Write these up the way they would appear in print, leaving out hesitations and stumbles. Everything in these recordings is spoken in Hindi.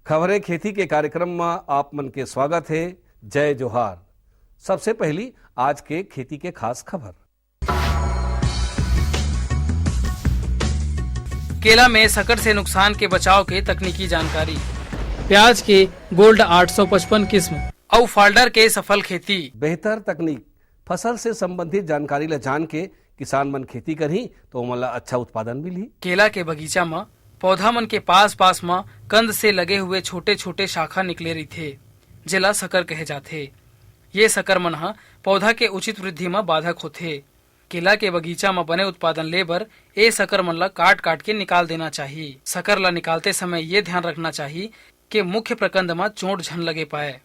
खबरें खेती के कार्यक्रम में आप मन के स्वागत है। जय जोहार। सबसे पहली आज के खेती के खास खबर। केला में संकट से नुकसान के बचाव के तकनीकी जानकारी, प्याज के गोल्ड 855 किस्म और फाल्डर के सफल खेती। बेहतर तकनीक फसल से संबंधित जानकारी ला जान के किसान मन खेती करही तो ओमन ला अच्छा उत्पादन मिली। केला के बगीचा में पौधा मन के पास पास में कंद से लगे हुए छोटे छोटे शाखा निकले रही थे, जेला सकर कहे जाथे। ये सकर मन हा पौधा के उचित वृद्धि में बाधक होथे। केला के बगीचा में बने उत्पादन ले बर ए सकर मन ला काट काट के निकाल देना चाहिए। सकर ला निकालते समय ये ध्यान रखना चाहिए कि मुख्य प्रकंद में चोट झन लगे पाए।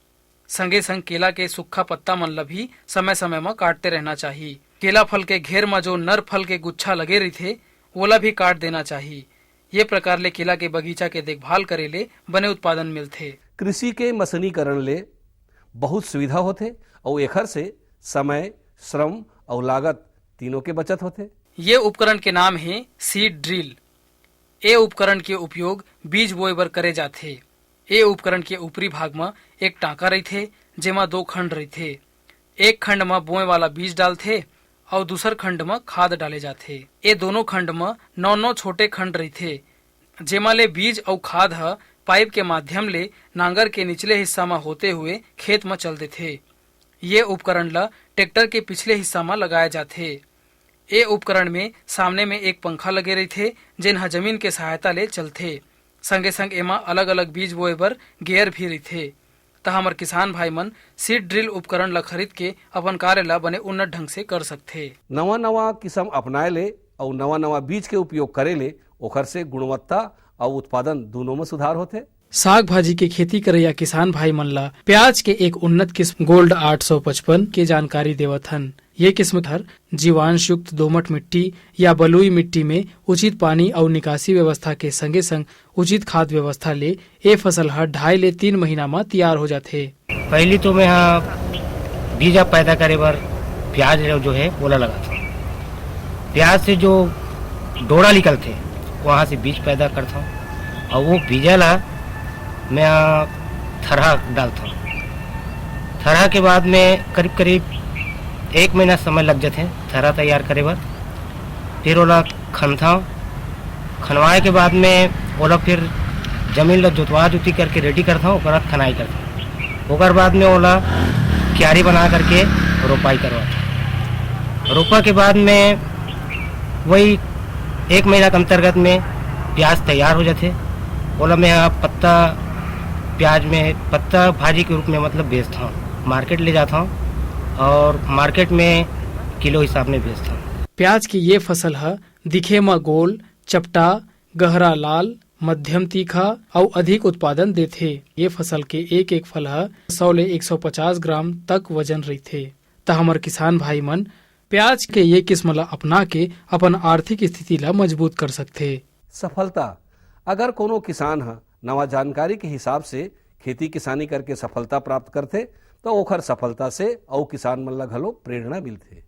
संगे संग केला के सूखा पत्ता मन ला भी समय समय में काटते रहना चाहिए। केला फल के घेर में जो नर फल के गुच्छा लगे रही थे ओला भी काट देना चाहिए। ये प्रकार ले केला के बगीचा के देखभाल करे ले बने उत्पादन मिलथे। कृषि के मशीनीकरण ले बहुत सुविधा होथे और एखर से समय, श्रम और लागत तीनों के बचत होथे। ये उपकरण के नाम है सीड ड्रिल। ये उपकरण के उपयोग बीज बोए बर करे जाथे। ये उपकरण के ऊपरी भाग में एक टांका रही थे जेमा 2 खंड रही थे। एक खंड में बोए वाला बीज डालथे और दूसर खंड में खाद डाले जाथे। ये दोनों खंड में 9 छोटे खंड रही थे जेमा ले बीज और खाद ह पाइप के माध्यम ले नांगर के निचले हिस्सा में होते हुए खेत में चल देथे। ये उपकरण ला ट्रैक्टर के पिछले हिस्सा में लगाए जाथे। ये उपकरण में सामने में एक पंखा लगे रही थे जिन ह जमीन के सहायता ले चलथे। संगे संग एमा अलग अलग बीज बोए बर गियर भी रही थे। त हमर किसान भाई मन सीड ड्रिल उपकरण ला खरीद के अपन कार्य ला बने उन्नत ढंग से कर सकथे। नवा नवा किस्म अपनाए ले और नवा नवा बीज के उपयोग करे ले ओखर से गुणवत्ता और उत्पादन दोनों में सुधार होथे। साग भाजी के खेती करैया किसान भाई मन ला प्याज के एक उन्नत किस्म गोल्ड 855 के जानकारी देवत हन। ये किस्म हर जीवांश युक्त दोमट मिट्टी या बलुई मिट्टी में उचित पानी और निकासी व्यवस्था के संगे संग उचित खाद व्यवस्था ले ये फसल हर 2.5 ले 3 महीना में तैयार हो जाथे। पहली तो मैं बीजा पैदा करे बर प्याज जो है ओला लगाता। प्याज से जो डोरा निकलते वहाँ से बीज पैदा करता हूँ और वो बीजा ला मैं थरहा डालता हूँ। थरहा के बाद में करीब करीब 1 महीना समय लग जाते थरहा तैयार करे बर। फिर ओला खनता हूँ। खनवाए के बाद में ओला फिर जमीन ला जोतवा जोती करके रेडी करता हूँ। ओकर खनाई करता हूँ। ओकर बाद में ओला क्यारी बना करके रोपाई करवाता हूँ। रोपा के बाद में वही 1 महीना के अंतर्गत में प्याज तैयार हो जाते। ओला मैं पत्ता प्याज में पत्ता भाजी के रूप में मतलब बेचता हूँ। मार्केट ले जाता हूँ और मार्केट में किलो हिसाब में बेचता हूँ। प्याज की ये फसल है दिखे में गोल, चपटा, गहरा लाल, मध्यम तीखा और अधिक उत्पादन देथे। ये फसल के एक एक फल है 100 ले 150 ग्राम तक वजन रही थे। त हमर किसान भाई मन प्याज के ये किस्म ला अपना के अपन आर्थिक स्थिति ला मजबूत कर सकथे। सफलता अगर कोनो किसान है नवा जानकारी के हिसाब से खेती किसानी करके सफलता प्राप्त करते तो ओखर सफलता से और किसान मन ला घलो प्रेरणा मिलथे।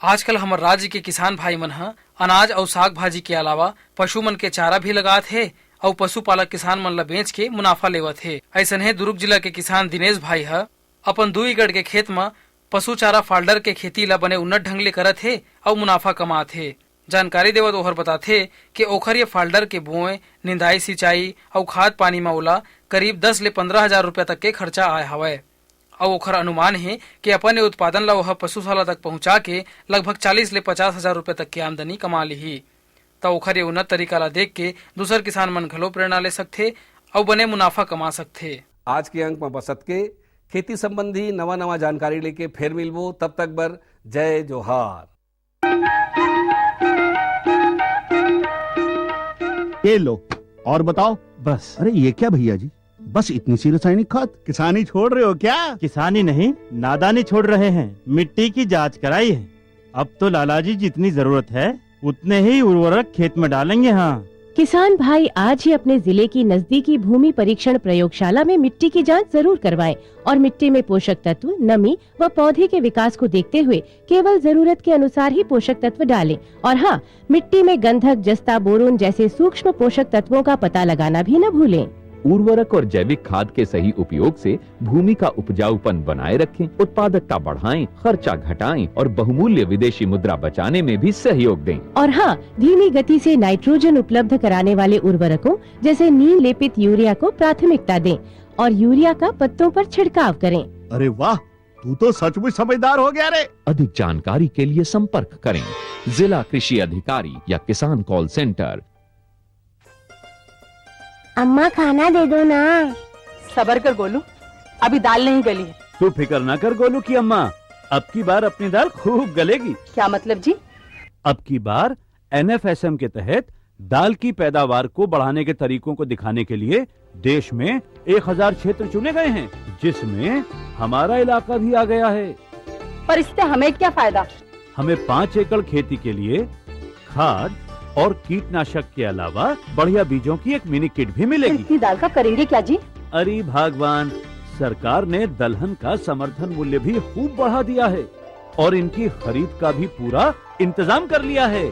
आजकल हमारे राज्य के किसान भाई मन ह अनाज और साग भाजी के अलावा पशु मन के चारा भी लगात है और पशुपालक किसान मन ला बेच के मुनाफा लेवत है। ऐसन है दुर्ग जिला के किसान दिनेश भाई ह अपन 2 एकड़ के खेत में पशु चारा फाल्डर के खेती ला बने उन्नत ढंग ले करत है और मुनाफा कमात है। जानकारी देवत ओहर बताथे कि ओखर ये फाल्डर के बोए, निंदाई, सिंचाई और खाद पानी में ओला करीब 10 ले 15 हजार रुपया तक के खर्चा आए हवय। और ओखर अनुमान है कि अपन ये उत्पादन ला वह पशुशाला तक पहुंचा के लगभग 40 ले 50 हजार रुपया तक की आमदनी कमा ली। तो ओखर ये उन्नत तरीका ला देख के दूसर किसान मन घलो प्रेरणा ले सकथे और बने मुनाफा कमा सकथे। आज के अंक में बसत के खेती संबंधी नवा नवा जानकारी लेके फिर मिलबो। तब तक बर जय जोहार। ये लो और बताओ। बस। अरे ये क्या भैया जी, बस इतनी सी रासायनिक खाद? किसानी छोड़ रहे हो क्या? किसानी नहीं, नादानी छोड़ रहे हैं। मिट्टी की जांच कराई है। अब तो लाला जी जितनी जरूरत है उतने ही उर्वरक खेत में डालेंगे। हाँ किसान भाई आज ही अपने जिले की नजदीकी भूमि परीक्षण प्रयोगशाला में मिट्टी की जांच जरूर करवाएं और मिट्टी में पोषक तत्व, नमी व पौधे के विकास को देखते हुए केवल जरूरत के अनुसार ही पोषक तत्व डालें। और हाँ, मिट्टी में गंधक, जस्ता, बोरोन जैसे सूक्ष्म पोषक तत्वों का पता लगाना भी न भूलें। उर्वरक और जैविक खाद के सही उपयोग से भूमि का उपजाऊपन बनाए रखें, उत्पादकता बढ़ाएं, खर्चा घटाएं और बहुमूल्य विदेशी मुद्रा बचाने में भी सहयोग दें। और हाँ, धीमी गति से नाइट्रोजन उपलब्ध कराने वाले उर्वरकों जैसे नीम लेपित यूरिया को प्राथमिकता दें और यूरिया का पत्तों पर छिड़काव करें। अरे वाह, तू तो सचमुच समझदार हो गया रे। अधिक जानकारी के लिए संपर्क करें जिला कृषि अधिकारी या किसान कॉल सेंटर। अम्मा खाना दे दो ना। सबर कर गोलू, अभी दाल नहीं गली है। तू फिक्र ना कर गोलू की अम्मा, अब की बार अपनी दाल खूब गलेगी। क्या मतलब जी? अब की बार NFSM के तहत दाल की पैदावार को बढ़ाने के तरीकों को दिखाने के लिए देश में 1000 क्षेत्र चुने गए हैं, जिसमें हमारा इलाका भी आ गया है। पर इससे हमें क्या फायदा? हमें 5 एकड़ खेती के लिए खाद और कीटनाशक के अलावा बढ़िया बीजों की एक मिनी किट भी मिलेगी। इतनी दाल का करेंगे क्या जी? अरे भगवान, सरकार ने दलहन का समर्थन मूल्य भी खूब बढ़ा दिया है और इनकी खरीद का भी पूरा इंतजाम कर लिया है।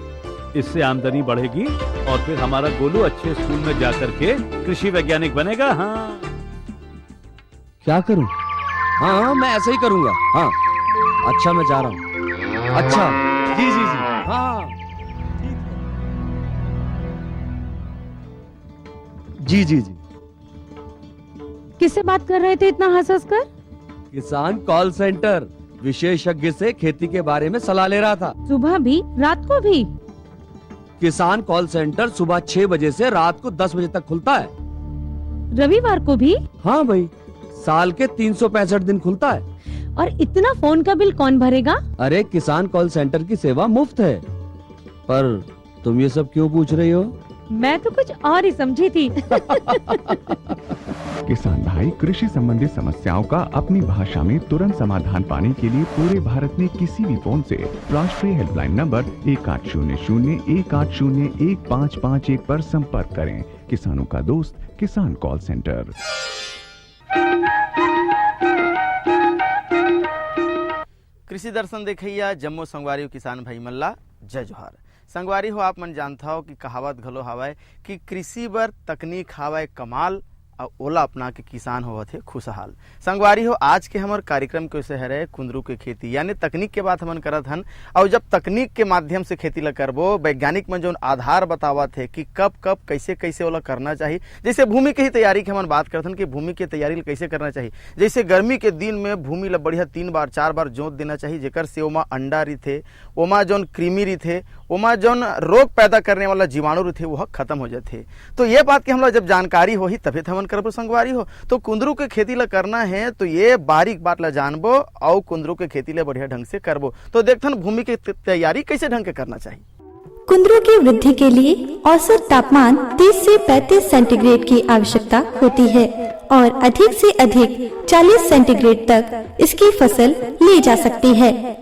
इससे आमदनी बढ़ेगी और फिर हमारा गोलू अच्छे स्कूल में जाकर के कृषि वैज्ञानिक बनेगा। हाँ, क्या करूं? हाँ, मैं ऐसा ही करूंगा। हाँ, अच्छा, मैं जा रहा हूँ। अच्छा, जी जी जी, हाँ, जी जी जी। किससे बात कर रहे थे इतना हंस कर? किसान कॉल सेंटर, विशेषज्ञ से खेती के बारे में सलाह ले रहा था। सुबह भी, रात को भी? किसान कॉल सेंटर सुबह 6 बजे से रात को 10 बजे तक खुलता है। रविवार को भी? हाँ भाई, साल के 365 दिन खुलता है। और इतना फोन का बिल कौन भरेगा? अरे, किसान कॉल सेंटर की सेवा मुफ्त है। पर तुम ये सब क्यों पूछ रही हो? मैं तो कुछ और ही समझी थी। किसान भाई, कृषि संबंधी समस्याओं का अपनी भाषा में तुरंत समाधान पाने के लिए पूरे भारत में किसी भी फोन से राष्ट्रीय हेल्पलाइन नंबर 1800-1801-551 पर संपर्क करें। किसानों का दोस्त, किसान कॉल सेंटर। कृषि दर्शन देखैया जम्मू संगवारी किसान भाई मल्ला जय जोहार। संगवारी हो, आप मन जानता हो कि कहावत घलो हवाय कि कृषि बर तकनीक हवाय कमाल और ओला अपना के किसान होवत है खुशहाल। संगवारी हो, आज के हमारे कार्यक्रम के विषय है कुंदरू के खेती, यानी तकनीक के बात हमन करत हन। और जब तकनीक के माध्यम से खेती ला करबो, वैज्ञानिक मन जो आधार बतावत है कि कब कब कैसे कैसे ओला करना चाहिए। जैसे भूमि की ही तैयारी की हमन बात करत हन कि भूमि की तैयारी कैसे करना चाहिए। जैसे गर्मी के दिन में भूमि ला बढ़िया 3 बार 4 बार जोत देना चाहिए, जेकर से ओमा अंडा रही, ओमा जौन कृमि रही, ओमा जौन रोग पैदा करने वाला जीवाणु रही वह खत्म हो जाते। तो ये बात की हम जब जानकारी हो ही तभी हमन करबो संगवारी हो। तो कुंदरू के खेती ला करना है तो ये बारीक बात ला जानबो और कुंदरू के खेती ला बढ़िया ढंग से करबो। तो देखथन भूमि की तैयारी कैसे ढंग के करना चाहिए। कुंदरू की वृद्धि के लिए औसत तापमान 30 से 35 सेंटीग्रेड की आवश्यकता होती है और अधिक से अधिक 40 सेंटीग्रेड तक इसकी फसल ली जा सकती है।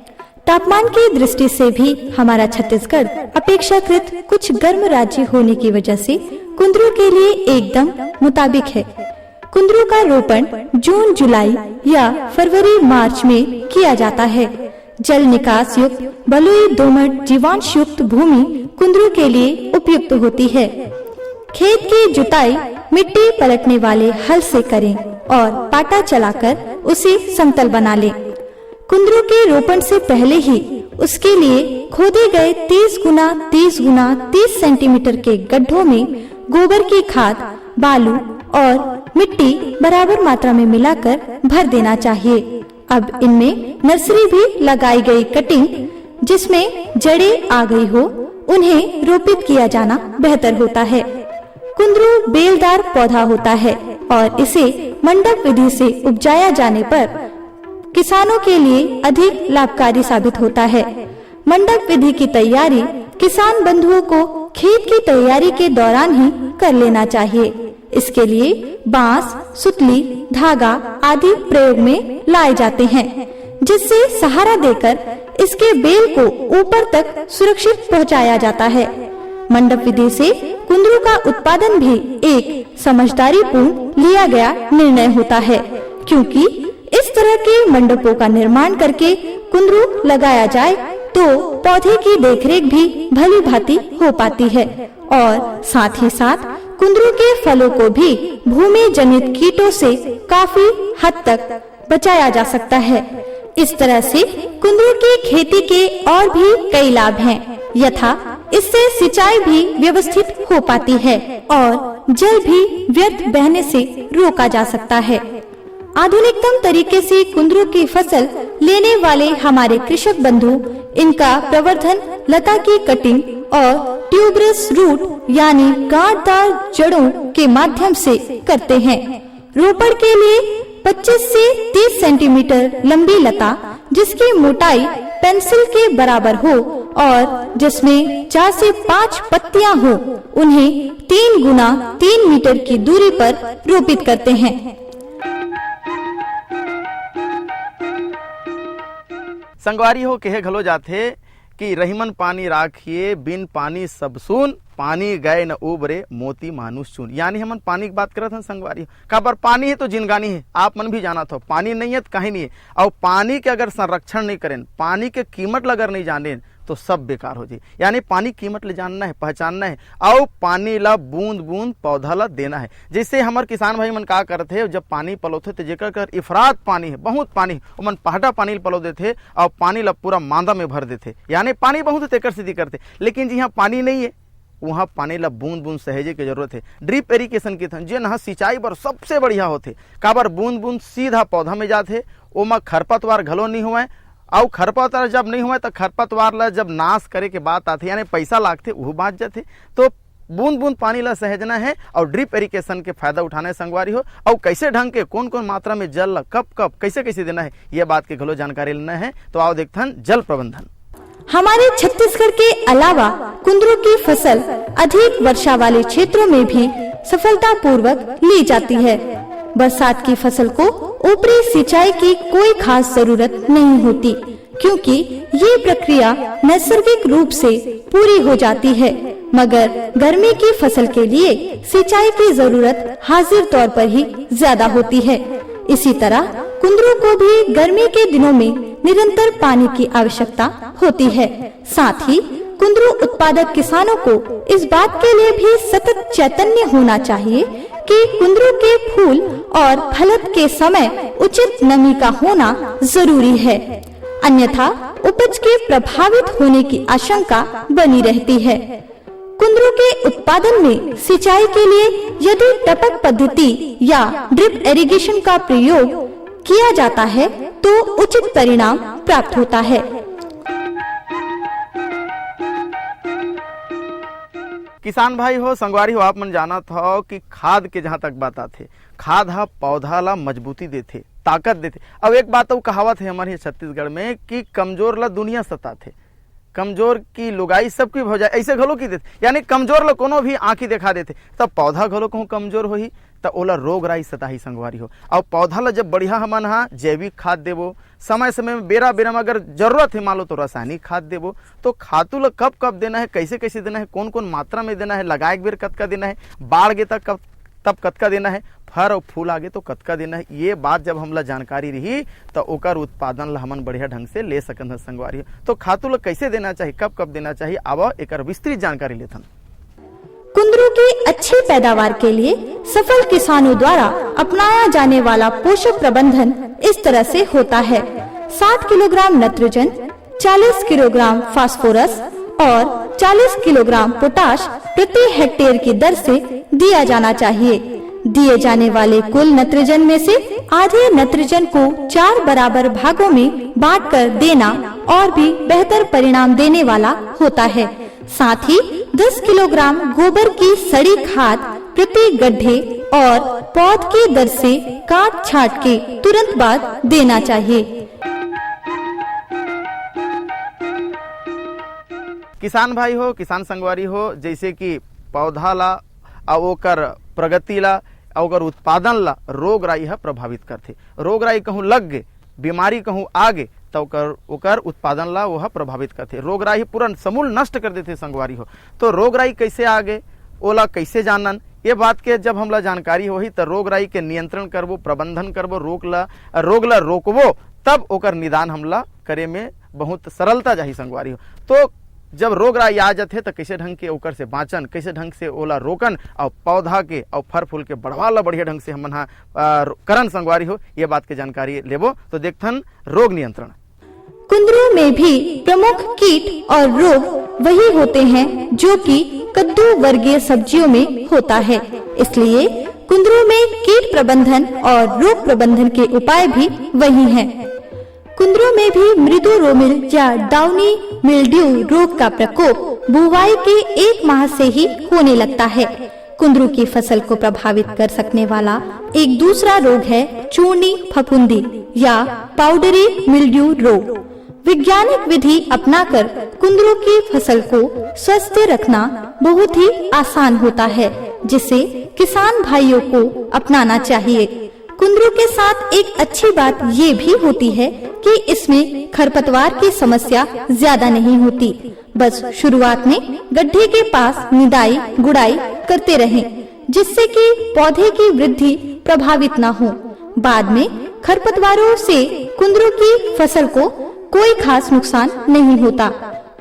तापमान की दृष्टि से भी हमारा छत्तीसगढ़ अपेक्षाकृत कुछ गर्म राज्य होने की वजह से कुंदरू के लिए एकदम मुताबिक है। कुंदरू का रोपण जून जुलाई या फरवरी मार्च में किया जाता है। जल निकास युक्त बलुई दोमट जीवांश युक्त भूमि कुंदरू के लिए उपयुक्त होती है। खेत की जुताई मिट्टी पलटने वाले हल से करें और पाटा चलाकर उसे समतल बना लें। कुंदरू के रोपण से पहले ही उसके लिए खोदे गए 30 गुना 30 गुना 30 सेंटीमीटर के गड्ढों में गोबर की खाद, बालू और मिट्टी बराबर मात्रा में मिलाकर भर देना चाहिए। अब इनमें नर्सरी भी लगाई गई कटिंग जिसमें जड़ें आ गई हो, उन्हें रोपित किया जाना बेहतर होता है। कुंदरू बेलदार पौधा होता है और इसे मंडप विधि से उपजाया जाने पर किसानों के लिए अधिक लाभकारी साबित होता है। मंडप विधि की तैयारी किसान बंधुओं को खेत की तैयारी के दौरान ही कर लेना चाहिए। इसके लिए बांस, सुतली, धागा आदि प्रयोग में लाए जाते हैं, जिससे सहारा देकर इसके बेल को ऊपर तक सुरक्षित पहुंचाया जाता है। मंडप विधि से कुंदरू का उत्पादन भी एक समझदारी पूर्ण लिया गया निर्णय होता है, क्योंकि इस तरह के मंडपों का निर्माण करके कुंदरू लगाया जाए तो पौधे की देखरेख भी भली भांति हो पाती है और साथ ही साथ कुंदरू के फलों को भी भूमि जनित कीटों से काफी हद तक बचाया जा सकता है। इस तरह से कुंदरू की खेती के और भी कई लाभ हैं, यथा इससे सिंचाई भी व्यवस्थित हो पाती है और जल भी व्यर्थ बहने से रोका जा सकता है। आधुनिकतम तरीके से कुंदरू की फसल लेने वाले हमारे कृषक बंधु इनका प्रवर्धन लता की कटिंग और ट्यूबरस रूट यानी गांठदार जड़ों के माध्यम से करते हैं। रोपण के लिए 25 से 30 सेंटीमीटर लंबी लता जिसकी मोटाई पेंसिल के बराबर हो और जिसमें 4 से 5 पत्तियां हो, उन्हें 3 गुना 3 मीटर की दूरी पर रोपित करते हैं। संगवारी हो कहे घलो जाथे कि रहीमन पानी राखिए बिन पानी सब सुन, पानी गए न उबरे मोती मानुष चुन। यानी हमन पानी की बात करत हन संगवारी, काबर पानी है तो जिनगानी है, आप मन भी जाना था पानी नहीं है तो कहीं नहीं है। और पानी के अगर संरक्षण नहीं करें, पानी के कीमत अगर नहीं जाने तो सब बेकार हो जाए। यानी पानी कीमत ले जानना है, पहचानना है और पानी ला बूंद बूंद पौधा ला देना है। जैसे हमारे किसान भाई मन का करते है, जब पानी पलोथे तो जेकर कर इफरात पानी है, बहुत पानी है, मन पहाटा पानी पलो देते और पानी ला पूरा मांदा में भर देते। यानी पानी बहुत तेकर सीधी करते, लेकिन जहाँ पानी नहीं है वहाँ पानी ला बूंद बूंद सहेजे की जरूरत है। ड्रिप एरिगेशन की थन जे नहा सिंचाई बर सबसे बढ़िया होते, काबर बूंद बूंद सीधा पौधा में जाते, ओमा खरपतवार घलो नहीं हुआ और खरपतवार जब नहीं हुआ तो खरपतवार ला जब नाश करे के बात आते यानी पैसा लागते वो बात जाते। तो बूंद बूंद पानी ला सहेजना है और ड्रिप एरिगेशन के फायदा उठाना है संगवारी हो। और कैसे ढंग के कौन कौन मात्रा में जल ला कब कब कैसे कैसे देना है ये बात के घलो जानकारी लेना है। तो आओ देखते हैं जल प्रबंधन। हमारे छत्तीसगढ़ के अलावा कुंदरू की फसल अधिक वर्षा वाले क्षेत्रों में भी सफलता पूर्वक ली जाती है। बरसात की फसल को ऊपरी सिंचाई की कोई खास जरूरत नहीं होती, क्योंकि ये प्रक्रिया नैसर्गिक रूप से पूरी हो जाती है। मगर गर्मी की फसल के लिए सिंचाई की जरूरत हाजिर तौर पर ही ज्यादा होती है। इसी तरह कुंदरू को भी गर्मी के दिनों में निरंतर पानी की आवश्यकता होती है। साथ ही कुंदरू उत्पादक किसानों को इस बात के लिए भी सतत चैतन्य होना चाहिए कि कुंदरू के फूल और फलत के समय उचित नमी का होना जरूरी है, अन्यथा उपज के प्रभावित होने की आशंका बनी रहती है। कुंदरू के उत्पादन में सिंचाई के लिए यदि टपक पद्धति या ड्रिप एरिगेशन का प्रयोग किया जाता है तो उचित परिणाम प्राप्त होता है। किसान भाई हो संगवारी हो आप मन जाना था कि खाद के जहाँ तक बात आते, खाद हा पौधा ला मजबूती देते, ताकत देते। अब एक बात तो कहावत है हमारे छत्तीसगढ़ में कि कमजोर ला दुनिया सताते, कमजोर की लुगाई सबकी हो जाए ऐसे घलो की देते। यानी कमजोर ला कोनो भी आंखी दिखा देते, तब पौधा घलो कहूँ कमजोर हो ही तो ओला रोग राई सताही संगवारी हो। और पौधा ला जब बढ़िया हमन हा जैविक खाद देवो, समय समय में बेरा बेरा में अगर जरूरत है मान लो तो रासायनिक खाद देवो। तो खातू ला कब कब देना है, कैसे कैसे देना है, कौन कौन मात्रा में देना है, लगाए बेर कतका देना है, बाढ़ गे तक तब कतका देना है, फर और फूल आगे तो कतका देना है। ये बात जब हमला जानकारी रही तो ओकर उत्पादन ला हमन बढ़िया ढंग से ले सकन है संगवारी। तो खातू ला कैसे देना चाहिए, कब कब देना चाहिए, अब एकर विस्तृत जानकारी लेथन। कुंदरू की अच्छी पैदावार के लिए सफल किसानों द्वारा अपनाया जाने वाला पोषक प्रबंधन इस तरह से होता है। 60 किलोग्राम नाइट्रोजन, 40 किलोग्राम फास्फोरस और 40 किलोग्राम पोटाश प्रति हेक्टेयर की दर से दिया जाना चाहिए। दिए जाने वाले कुल नाइट्रोजन में से आधे नाइट्रोजन को 4 बराबर भागों में बांटकर देना और भी बेहतर परिणाम देने वाला होता है। साथ ही 10 किलोग्राम गोबर की सड़ी खाद प्रति गड्ढे और पौध की दर से काट छाट के तुरंत बाद देना चाहिए। किसान भाई हो, किसान संगवारी हो, जैसे कि पौधा ला और ओकर प्रगति ला और उत्पादन ला रोग राई है प्रभावित करते। रोग राई कहूँ लग गे, बीमारी कहूँ आगे तो ओकर उत्पादन ला वह प्रभावित करते। रोग राई पूरा समूल नष्ट कर देते संगवारी हो। तो रोग राई कैसे आगे ओला कैसे जानन, ये बात के जब हमला जानकारी होही तो रोग राई के नियंत्रण करबो, प्रबंधन करबो, रोग ला रोकबो, तब ओकर निदान हमला करे में बहुत सरलता जाही संगवारी हो। तो जब रोग राई आ जाते तो कैसे ढंग के ओकर से बाँचन, कैसे ढंग से ओला रोकन और पौधा के और फल फूल के बढ़वा ला बढ़िया ढंग से हमन हा करन संगवारी हो, ये बात के जानकारी लेबो तो देखथन रोग नियंत्रण। कुंदरू में भी प्रमुख कीट और रोग वही होते हैं जो कि कद्दू वर्गीय सब्जियों में होता है। इसलिए कुंदरू में कीट प्रबंधन और रोग प्रबंधन के उपाय भी वही हैं। कुंदरू में भी मृदु रोमिल या डाउनी मिल्ड्यू रोग का प्रकोप बुवाई के 1 माह से ही होने लगता है। कुंदरू की फसल को प्रभावित कर सकने वाला एक दूसरा रोग है चूर्णी फफूंदी या पाउडरी मिल्ड्यू रोग। वैज्ञानिक विधि अपनाकर कुंदरू की फसल को स्वस्थ रखना बहुत ही आसान होता है, जिसे किसान भाइयों को अपनाना चाहिए। कुंदरू के साथ एक अच्छी बात ये भी होती है कि इसमें खरपतवार की समस्या ज्यादा नहीं होती। बस शुरुआत में गड्ढे के पास निदाई गुड़ाई करते रहें, जिससे कि पौधे की वृद्धि प्रभावित न हो। बाद में खरपतवारों से कुंदरू की फसल को कोई खास नुकसान नहीं होता।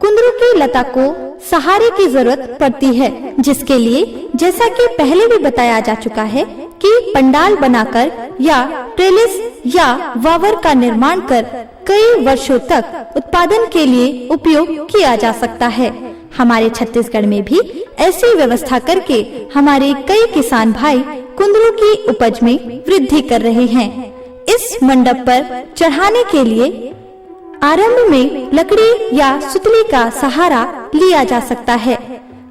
कुंदरू की लता को सहारे की जरूरत पड़ती है, जिसके लिए जैसा कि पहले भी बताया जा चुका है कि पंडाल बनाकर या ट्रेलिस या वावर का निर्माण कर कई वर्षों तक उत्पादन के लिए उपयोग किया जा सकता है। हमारे छत्तीसगढ़ में भी ऐसी व्यवस्था करके हमारे कई किसान भाई कुंदरू की उपज में वृद्धि कर रहे हैं। इस मंडप पर चढ़ाने के लिए आरंभ में लकड़ी या सुतली का सहारा लिया जा सकता है।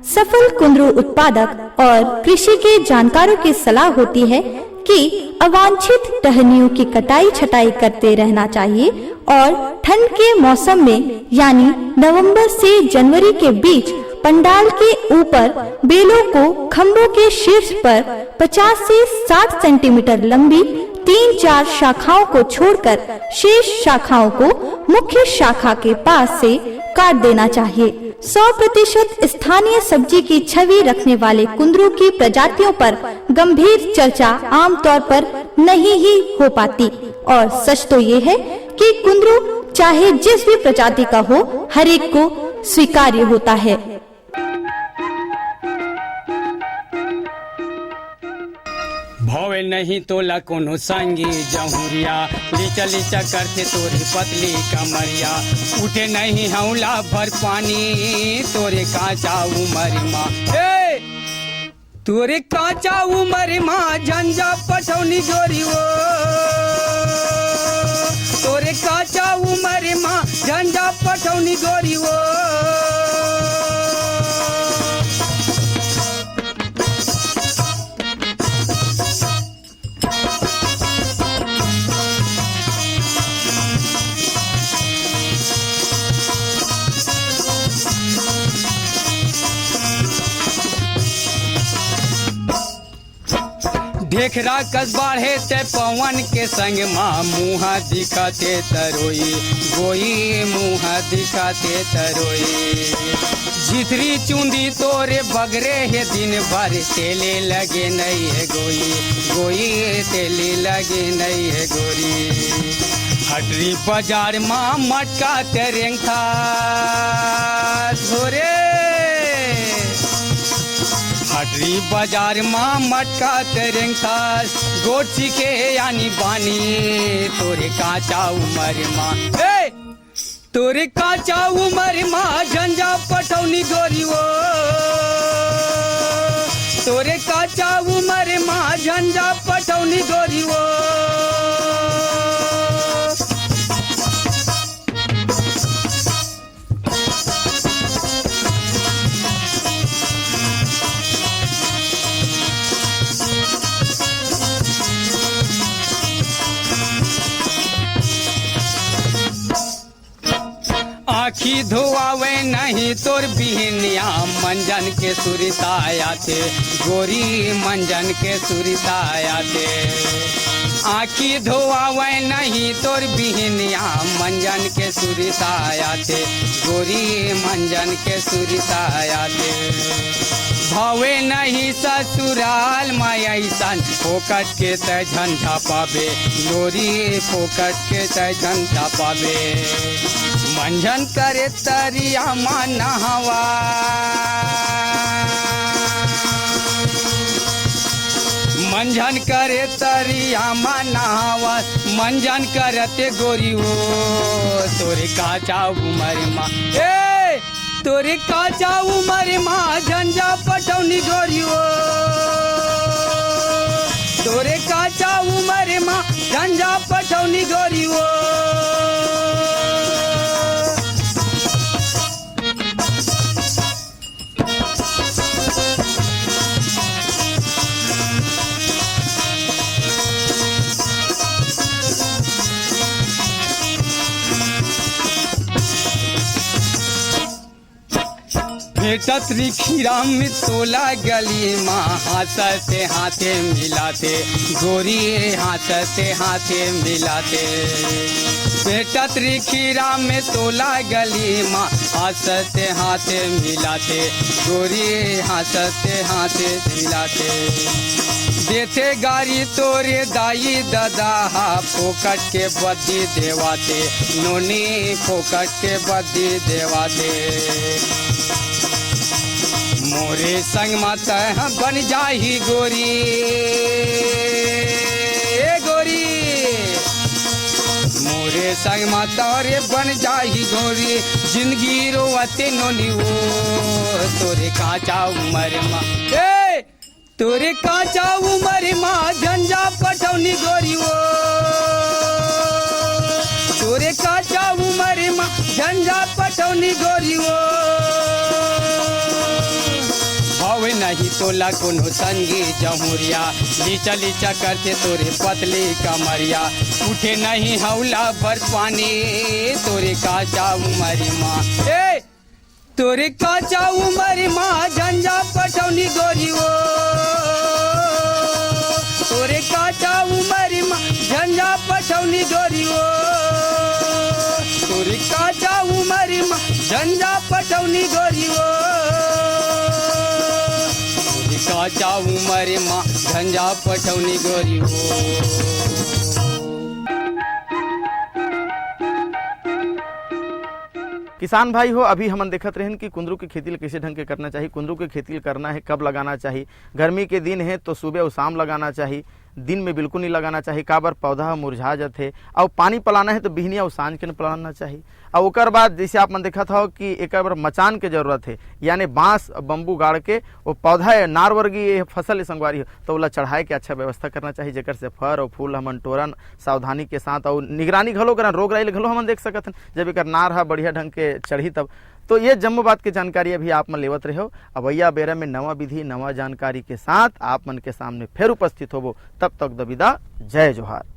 सफल कुंदरू उत्पादक और कृषि के जानकारों की सलाह होती है कि अवांछित टहनियों की कटाई छटाई करते रहना चाहिए और ठंड के मौसम में यानी नवंबर से जनवरी के बीच पंडाल के ऊपर बेलों को खम्भों के शीर्ष पर 50 से 60 सेंटीमीटर लंबी 3-4 शाखाओं को छोड़कर शेष शाखाओं को मुख्य शाखा के पास से काट देना चाहिए। 100% स्थानीय सब्जी की छवि रखने वाले कुंदरू की प्रजातियों पर गंभीर चर्चा आमतौर पर नहीं ही हो पाती और सच तो ये है कि कुंदरू चाहे जिस भी प्रजाति का हो, हर एक को स्वीकार्य होता है। भवे नहीं तोला कोनो संगी जहुरिया, लीचा लीचा करते तोरी पतली कमरिया, उठे नहीं हौला भर पानी तोरे काचा उमर माँ। तोरे काचा उमर माँ झंझा पठौनी जोरी हो, तोरे काचा उमर माँ झंझा पठौनी गोरी हो। ढेखरा कस बाढ़े ते पवन के संग माँ मुँह दिखाते तरोई गोई मुँह दिखाते तरोई। झिथरी चुंदी तोरे बगरे है दिन भर तेले लगे नहीं है गोई गोई तेले लगे नहीं है गोरी। हटरी बाजार माँ मटका तेरेंग था थोरे, हटरी बाजार माँ मटका तेरेंग था गोची के यानी बानी तोरे काचा उमर माँ। तोरे काचा उमर माँ झंझा पठौनी गोरी हो, तोरे काचा उमर माँ झंझा पठौनी गोरी हो। आखी धोआवे नहीं तोर बिहनिया मंजन के सुरिताया थे गोरी मंजन के सुरिताया थे। आखी धोआवे नहीं तोर बिहनिया मंजन के सुरिताया थे गोरी मंजन के सुरिताया थे। भावे नहीं ससुराल मायसन फोकट के त झंझा पावे गोरी फोकट के त झंझा पावे। मंझन करे तरिया मा नहावा मंझन करे तरिया मा नहावा मंझन करते गोरी हो तोरे काचा उमर मा ए तोरे काचा उमर मा झंझा पटौनी गोरी हो तोरे काचा उमर मा झंझा पटौनी गोरी हो भेटत रिखीराम में तोला गली माँ हाथते हाथे मिलाते गोरी हाथते हाथे मिलाते भेटत रिखीराम में तोला गली माँ हाथते हाथे मिलाते गोरी हाथते हाथे मिलाते देते गाड़ी तोरे दाई दादा फोकट के बद्दी देवाते नोनी फोकट के बद्दी देवाते मोरे संग माता बन जाही गोरी गोरी मोरे संग माता रे बन जाही गोरी जिंदगी रोवते नोनी हो तोरे काचा उमर मा ए तोरे काचा उमर मा झंझा पटौनी गोरी हो तोरे काचा उमर मा झंझा पटौनी गोरी हो भाव नहीं तोला कोनो संगी जमुरिया लीचा लीचा करते तोरे पतली कमरिया उठे नहीं हौला भर पानी तोरे काचा उमर माँ ए तोरे काचा उमर माँ झंझा पटौनी गोरी हो तोरे काचा उमर माँ झंझा पटौनी गोरी हो तोरे काचा उमर माँ झंझा पटौनी गोरी हो काचा उमर माँ झंझा पटौनी गोरी हो किसान भाई हो, अभी हम देखत रहन कि कुंदरू की खेती कैसे ढंग के करना चाहिए, कुंदरू की खेती करना है कब लगाना चाहिए। गर्मी के दिन है तो सुबह और शाम लगाना चाहिए, दिन में बिल्कुल नहीं लगाना चाहिए। काबर पौधा मुरझा जाते और पानी पिलाना है तो बिहनिया और सांझ के पिलाना चाहिए। और ओकर बाद जैसे आप मन देखा था कि एक बार मचान के जरूरत है, यानी बांस बम्बू गाड़ के वो पौधा नार वर्गीय फसल संगवारी हो तो ओला चढ़ाए के अच्छा व्यवस्था करना चाहिए, जेकर से फर और फूल हमन टोरन सावधानी के साथ और निगरानी घलो करन, रोग राई घलो हमन देख सकत हन जब एक नार हा बढ़िया ढंग के चढ़ी तब। तो ये जम्मो बात की जानकारी अभी आप मन लेवत रहे हो। अवैया बेरा में नवा विधि नवा जानकारी के साथ आप मन के सामने फिर उपस्थित होबो। तब तक द विदा, जय जोहार।